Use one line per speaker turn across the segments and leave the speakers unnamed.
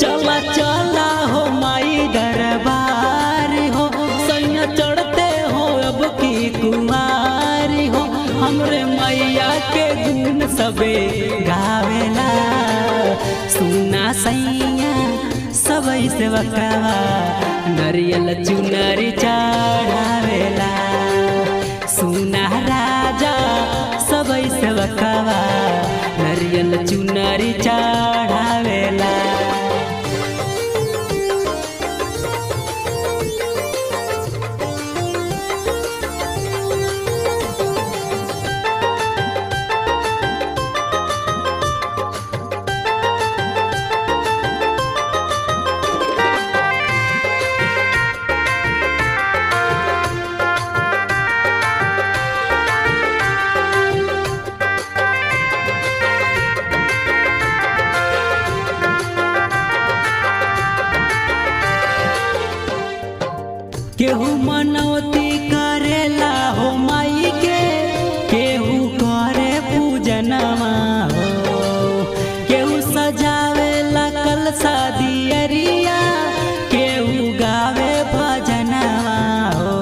चला चला हो माई दरबार हो, सैया चढ़ते हो अब की कुमारी हो। हमरे मैया के गुण सबे गावेला, सुना सैया सबई से बकावा नरियल चुनरी चढ़ावेला। सुना राजा सबई से बकावा नरियल चुनरी चढ़ावेला। केहू मनौती करेला हो माई के, केहू करे पूजनमा हो, केहू सजावेला कलसा दियरिया, केहू गावे भजनवा हो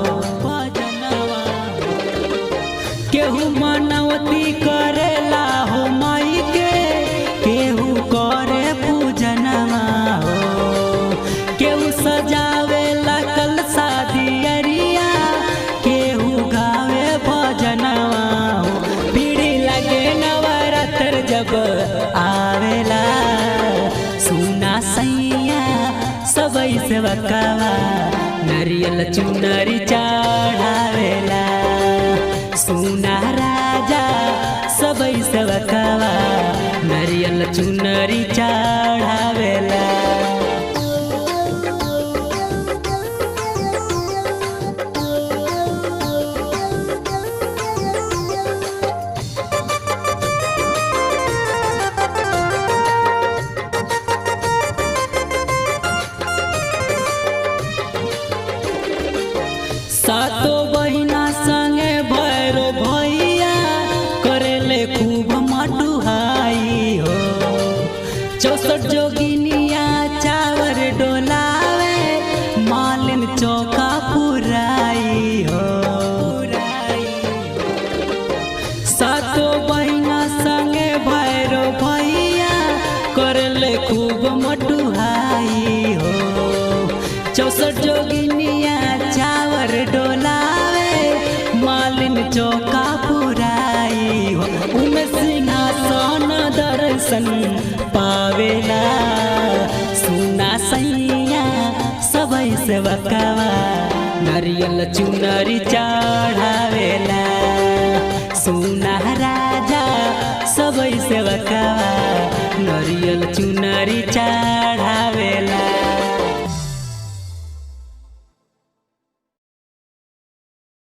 भजनवा। केहू मनौती करेला हो माई के, केहू करे पूजनमा हो, केहू सजावेला कलसा दियरिया, केहू गावे भजनवा हो। पीढ़ी लगे नवरात्र जब आवेला, सुना सैया सबई से बकावा नरियल चुनरी चढ़ावेला। सुना राजा सबई से बकावा नरियल चुनरी चढ़ावेला। सातो बहिना संगे भैरो भैया करेले खूब मटुहाई हो, 64 जोगिनिया चावर डोलावे, मालिन चौका पुराई हो। सातो बहिना संगे भैरो भैया करेले खूब मटुहाई हो, 64 जोगिनिया चावर डोलावे, मालिन चौका पुराई हो। उमें सिंहासन दर्शन पावेला, सुना सैया सबई से बकावा नरियल चुनरी चढ़ावेला। सुना राजा सबई से बकावा नरियल चुनरी चढ़ावेला।